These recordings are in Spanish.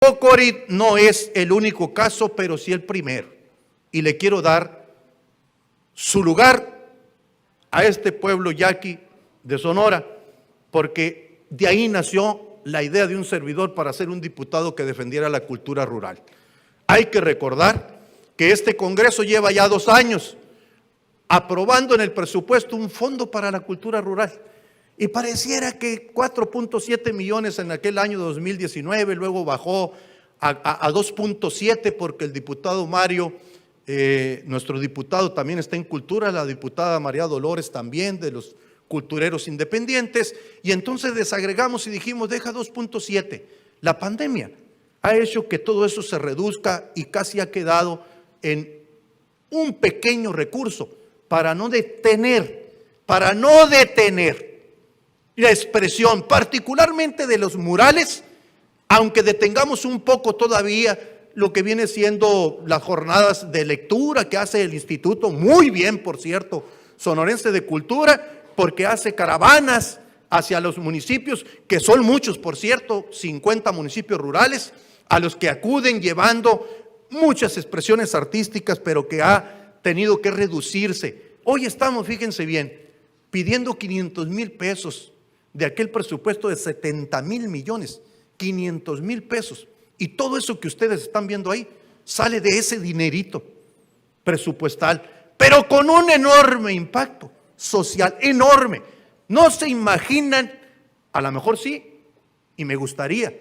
Cócorit no es el único caso, pero sí el primero. Y le quiero dar su lugar a este pueblo yaqui de Sonora, porque de ahí nació la idea de un servidor para ser un diputado que defendiera la cultura rural. Hay que recordar que este Congreso lleva ya 2 años aprobando en el presupuesto un fondo para la cultura rural. Y pareciera que 4.7 millones en aquel año 2019, luego bajó a 2.7 porque el diputado Mario, nuestro diputado también está en cultura, la diputada María Dolores también, de los cultureros independientes, y entonces desagregamos y dijimos, deja 2.7. La pandemia ha hecho que todo eso se reduzca y casi ha quedado en un pequeño recurso para no detener la expresión, particularmente de los murales, aunque detengamos un poco todavía lo que viene siendo las jornadas de lectura que hace el instituto, muy bien, por cierto, sonorense de cultura, porque hace caravanas hacia los municipios, que son muchos, por cierto, 50 municipios rurales, a los que acuden llevando muchas expresiones artísticas, pero que ha tenido que reducirse. Hoy estamos, fíjense bien, pidiendo 500,000 pesos de aquel presupuesto de 70,000 millones, 500,000 pesos. Y todo eso que ustedes están viendo ahí sale de ese dinerito presupuestal, pero con un enorme impacto social, enorme. No se imaginan, a lo mejor sí, y me gustaría,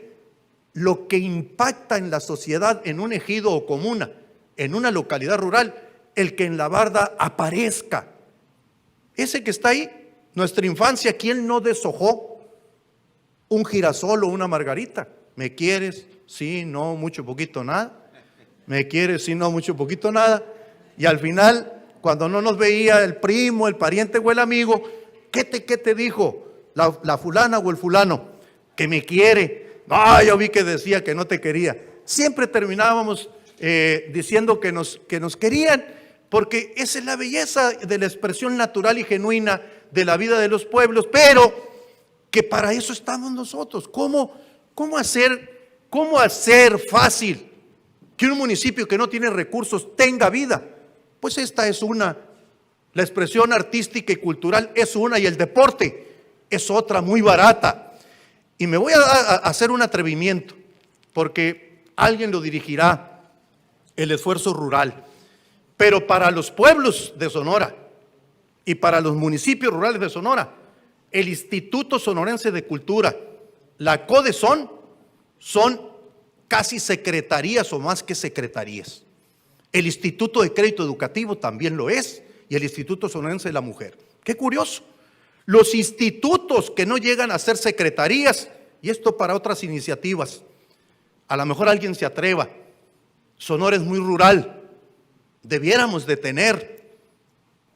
lo que impacta en la sociedad, en un ejido o comuna, en una localidad rural, el que en la barda aparezca. Ese que está ahí, nuestra infancia, ¿quién no deshojó un girasol o una margarita? ¿Me quieres? Sí, no, mucho, poquito, nada. ¿Me quieres? Sí, no, mucho, poquito, nada. Y al final, cuando no nos veía el primo, el pariente o el amigo, ¿qué te dijo la fulana o el fulano? Que me quiere. No, yo vi que decía que no te quería. Siempre terminábamos diciendo que nos querían, porque esa es la belleza de la expresión natural y genuina de la vida de los pueblos, pero que para eso estamos nosotros. ¿Cómo hacer fácil que un municipio que no tiene recursos tenga vida? Pues esta es una. La expresión artística y cultural es una, y el deporte es otra muy barata. Y me voy a hacer un atrevimiento, porque alguien lo dirigirá, el esfuerzo rural. Pero para los pueblos de Sonora y para los municipios rurales de Sonora, el Instituto Sonorense de Cultura, la CODESON, son casi secretarías o más que secretarías. El Instituto de Crédito Educativo también lo es, y el Instituto Sonorense de la Mujer. Qué curioso. Los institutos que no llegan a ser secretarías, y esto para otras iniciativas, a lo mejor alguien se atreva. Sonora es muy rural. Debiéramos de tener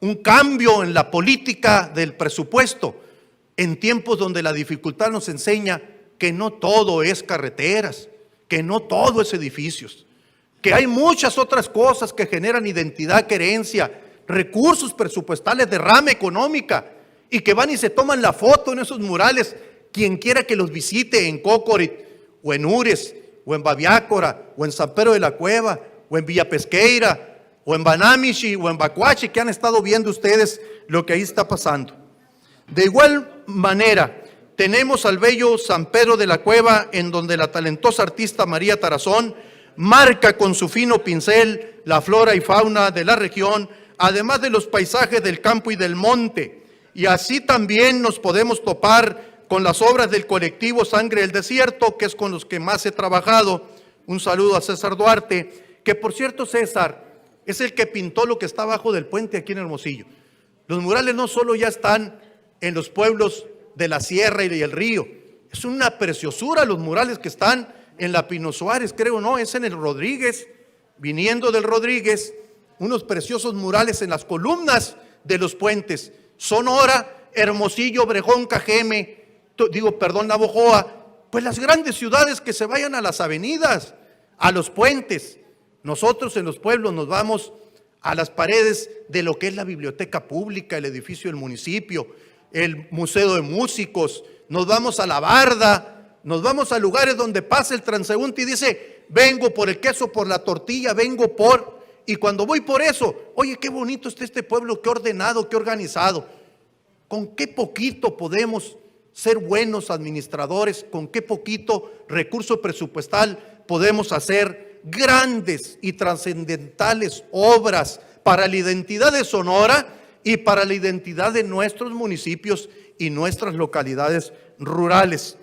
un cambio en la política del presupuesto en tiempos donde la dificultad nos enseña que no todo es carreteras, que no todo es edificios, que hay muchas otras cosas que generan identidad, querencia, recursos presupuestales, derrama económica, y que van y se toman la foto en esos murales, quien quiera que los visite en Cócorit, o en Ures, o en Babiácora, o en San Pedro de la Cueva, o en Villa Pesqueira, o en Banamichi, o en Bacuachi, que han estado viendo ustedes lo que ahí está pasando. De igual manera, tenemos al bello San Pedro de la Cueva, en donde la talentosa artista María Tarazón marca con su fino pincel la flora y fauna de la región, además de los paisajes del campo y del monte. Y así también nos podemos topar con las obras del colectivo Sangre del Desierto, que es con los que más he trabajado. Un saludo a César Duarte, que por cierto, César es el que pintó lo que está abajo del puente aquí en Hermosillo. Los murales no solo ya están en los pueblos de la sierra y el río, es una preciosura los murales que están en la Pino Suárez, creo, no, es en el Rodríguez, viniendo del Rodríguez, unos preciosos murales en las columnas de los puentes. Sonora, Hermosillo, Obregón, Cajeme, Navojoa, pues las grandes ciudades que se vayan a las avenidas, a los puentes. Nosotros en los pueblos nos vamos a las paredes de lo que es la biblioteca pública, el edificio del municipio, el museo de músicos, nos vamos a la barda, Nos vamos a lugares donde pasa el transeúnte y dice, vengo por el queso, por la tortilla, vengo por... Y cuando voy por eso, oye, qué bonito está este pueblo, qué ordenado, qué organizado. ¿Con qué poquito podemos ser buenos administradores? ¿Con qué poquito recurso presupuestal podemos hacer grandes y trascendentales obras para la identidad de Sonora y para la identidad de nuestros municipios y nuestras localidades rurales?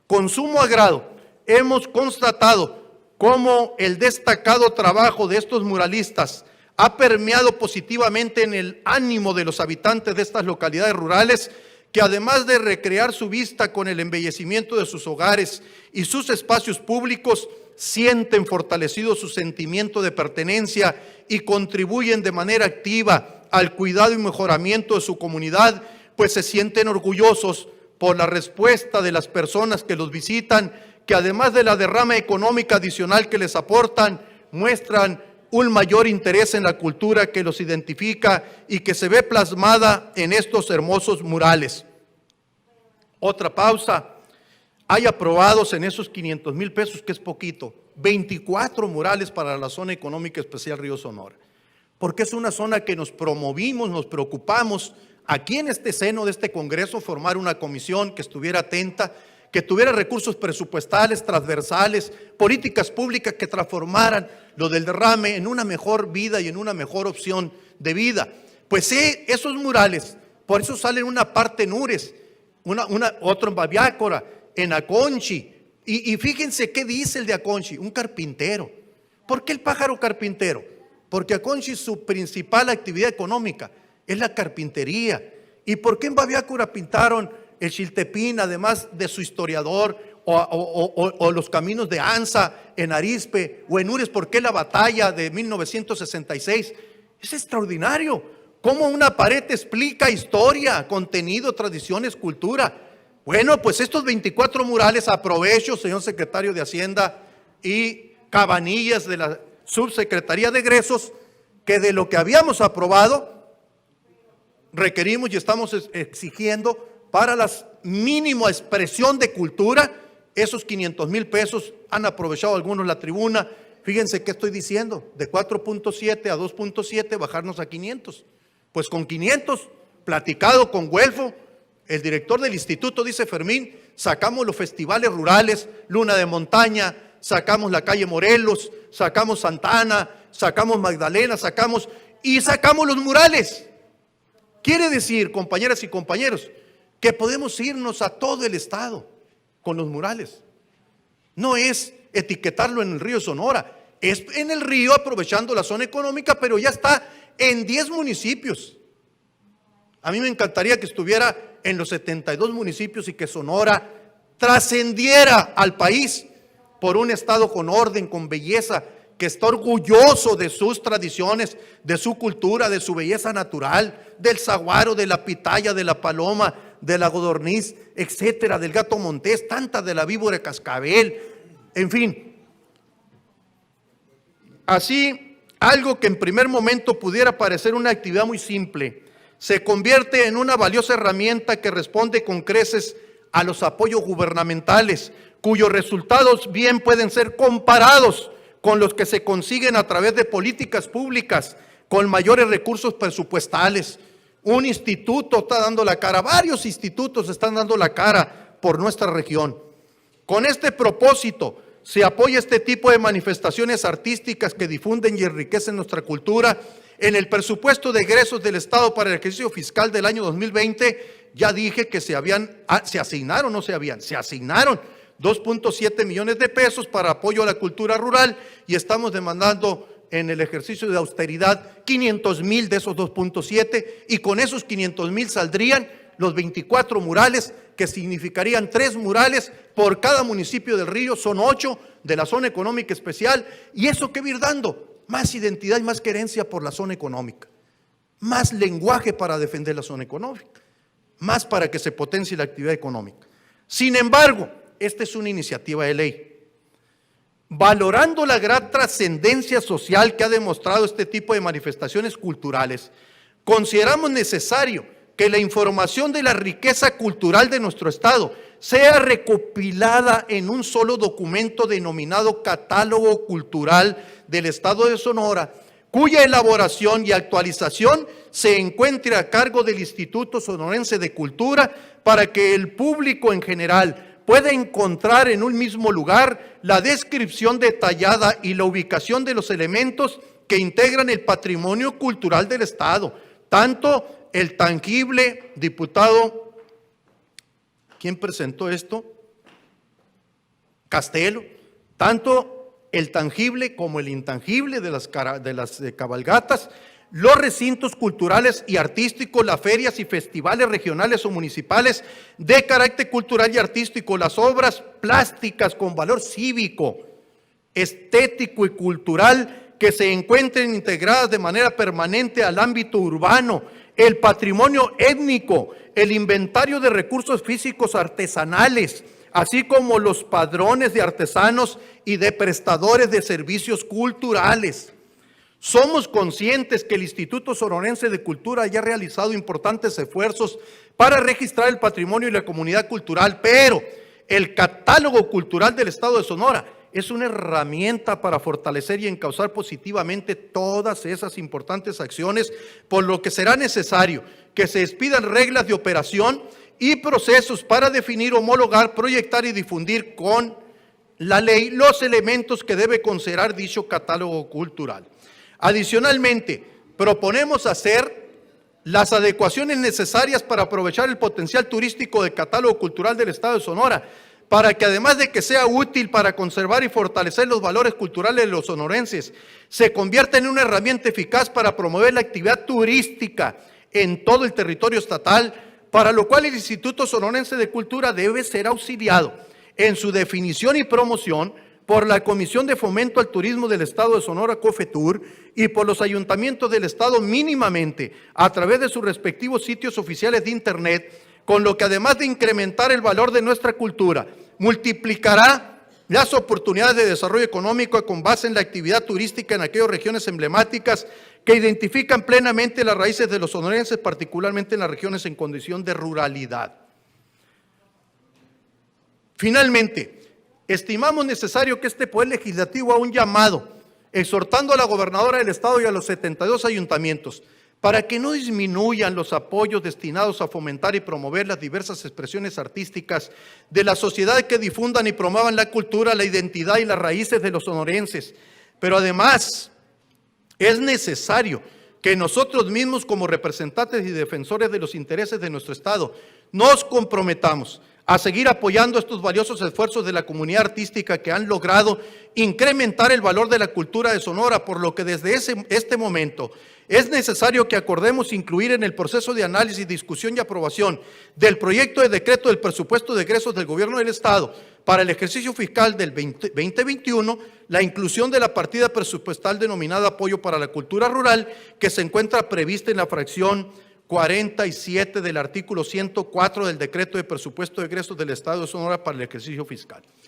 Con sumo agrado hemos constatado cómo el destacado trabajo de estos muralistas ha permeado positivamente en el ánimo de los habitantes de estas localidades rurales, que además de recrear su vista con el embellecimiento de sus hogares y sus espacios públicos, sienten fortalecido su sentimiento de pertenencia y contribuyen de manera activa al cuidado y mejoramiento de su comunidad, pues se sienten orgullosos por la respuesta de las personas que los visitan, que además de la derrama económica adicional que les aportan, muestran un mayor interés en la cultura que los identifica y que se ve plasmada en estos hermosos murales. Otra pausa. Hay aprobados en esos 500,000 pesos, que es poquito, 24 murales para la zona económica especial Río Sonora, porque es una zona que nos promovimos, nos preocupamos aquí en este seno de este Congreso, formar una comisión que estuviera atenta, que tuviera recursos presupuestales, transversales, políticas públicas que transformaran lo del derrame en una mejor vida y en una mejor opción de vida. Pues esos murales, por eso salen una parte en Ures, otro en Babiácora, en Aconchi, y fíjense qué dice el de Aconchi, un carpintero. ¿Por qué el pájaro carpintero? Porque Aconchi, su principal actividad económica es la carpintería. ¿Y por qué en Babiácora pintaron el Xiltepín, además de su historiador, o los caminos de Anza en Arizpe, o en Ures? ¿Por qué la batalla de 1966? Es extraordinario cómo una pared explica historia, contenido, tradiciones, cultura. Bueno, pues estos 24 murales, aprovecho, señor secretario de Hacienda y Cabanillas de la Subsecretaría de Egresos, que de lo que habíamos aprobado, requerimos y estamos exigiendo para la mínima expresión de cultura, esos 500,000 pesos. Han aprovechado algunos la tribuna. Fíjense qué estoy diciendo, de 4.7 a 2.7, bajarnos a 500. Pues con 500, platicado con Güelfo, el director del instituto, dice Fermín, sacamos los festivales rurales, Luna de Montaña, sacamos la calle Morelos, sacamos Santa Ana, sacamos Magdalena, sacamos los murales. Quiere decir, compañeras y compañeros, que podemos irnos a todo el estado con los murales. No es etiquetarlo en el río Sonora, es en el río aprovechando la zona económica, pero ya está en 10 municipios. A mí me encantaría que estuviera en los 72 municipios y que Sonora trascendiera al país por un estado con orden, con belleza, que está orgulloso de sus tradiciones, de su cultura, de su belleza natural, del saguaro, de la pitaya, de la paloma, de la codorniz, etcétera, del gato montés, tanta de la víbora cascabel, en fin. Así, algo que en primer momento pudiera parecer una actividad muy simple, se convierte en una valiosa herramienta que responde con creces a los apoyos gubernamentales, cuyos resultados bien pueden ser comparados con los que se consiguen a través de políticas públicas con mayores recursos presupuestales. Un instituto está dando la cara, varios institutos están dando la cara por nuestra región. Con este propósito se apoya este tipo de manifestaciones artísticas que difunden y enriquecen nuestra cultura. En el presupuesto de egresos del Estado para el ejercicio fiscal del año 2020, ya dije que se asignaron 2.7 millones de pesos para apoyo a la cultura rural, y estamos demandando en el ejercicio de austeridad 500,000 de esos 2.7, y con esos 500,000 saldrían los 24 murales, que significarían 3 murales por cada municipio del río, son 8 de la zona económica especial. ¿Y eso qué va a ir dando? Más identidad y más querencia por la zona económica, más lenguaje para defender la zona económica, más para que se potencie la actividad económica. Sin embargo, esta es una iniciativa de ley. Valorando la gran trascendencia social que ha demostrado este tipo de manifestaciones culturales, consideramos necesario que la información de la riqueza cultural de nuestro estado sea recopilada en un solo documento denominado Catálogo Cultural del Estado de Sonora, cuya elaboración y actualización se encuentre a cargo del Instituto Sonorense de Cultura, para que el público en general pueda encontrar en un mismo lugar la descripción detallada y la ubicación de los elementos que integran el patrimonio cultural del Estado, tanto el tangible, diputado, ¿quién presentó esto? Castelo, tanto el tangible como el intangible de las cabalgatas, los recintos culturales y artísticos, las ferias y festivales regionales o municipales de carácter cultural y artístico, las obras plásticas con valor cívico, estético y cultural que se encuentren integradas de manera permanente al ámbito urbano, el patrimonio étnico, el inventario de recursos físicos artesanales, así como los padrones de artesanos y de prestadores de servicios culturales. Somos conscientes que el Instituto Sonorense de Cultura ya ha realizado importantes esfuerzos para registrar el patrimonio y la comunidad cultural, pero el Catálogo Cultural del Estado de Sonora es una herramienta para fortalecer y encauzar positivamente todas esas importantes acciones, por lo que será necesario que se expidan reglas de operación y procesos para definir, homologar, proyectar y difundir con la ley los elementos que debe considerar dicho catálogo cultural. Adicionalmente, proponemos hacer las adecuaciones necesarias para aprovechar el potencial turístico del catálogo cultural del Estado de Sonora, para que además de que sea útil para conservar y fortalecer los valores culturales de los sonorenses, se convierta en una herramienta eficaz para promover la actividad turística en todo el territorio estatal, para lo cual el Instituto Sonorense de Cultura debe ser auxiliado en su definición y promoción por la Comisión de Fomento al Turismo del Estado de Sonora, COFETUR, y por los ayuntamientos del Estado mínimamente a través de sus respectivos sitios oficiales de Internet, con lo que además de incrementar el valor de nuestra cultura, multiplicará las oportunidades de desarrollo económico con base en la actividad turística en aquellas regiones emblemáticas que identifican plenamente las raíces de los sonorenses, particularmente en las regiones en condición de ruralidad. Finalmente, estimamos necesario que este Poder Legislativo haga un llamado, exhortando a la gobernadora del Estado y a los 72 ayuntamientos, para que no disminuyan los apoyos destinados a fomentar y promover las diversas expresiones artísticas de la sociedad, que difundan y promuevan la cultura, la identidad y las raíces de los sonorenses. Pero además, es necesario que nosotros mismos, como representantes y defensores de los intereses de nuestro Estado, nos comprometamos a seguir apoyando estos valiosos esfuerzos de la comunidad artística que han logrado incrementar el valor de la cultura de Sonora, por lo que desde este momento es necesario que acordemos incluir en el proceso de análisis, discusión y aprobación del proyecto de decreto del presupuesto de egresos del Gobierno del Estado para el ejercicio fiscal del 2021, la inclusión de la partida presupuestal denominada Apoyo para la Cultura Rural, que se encuentra prevista en la fracción 47 del artículo 104 del decreto de presupuesto de egresos del Estado de Sonora para el ejercicio fiscal.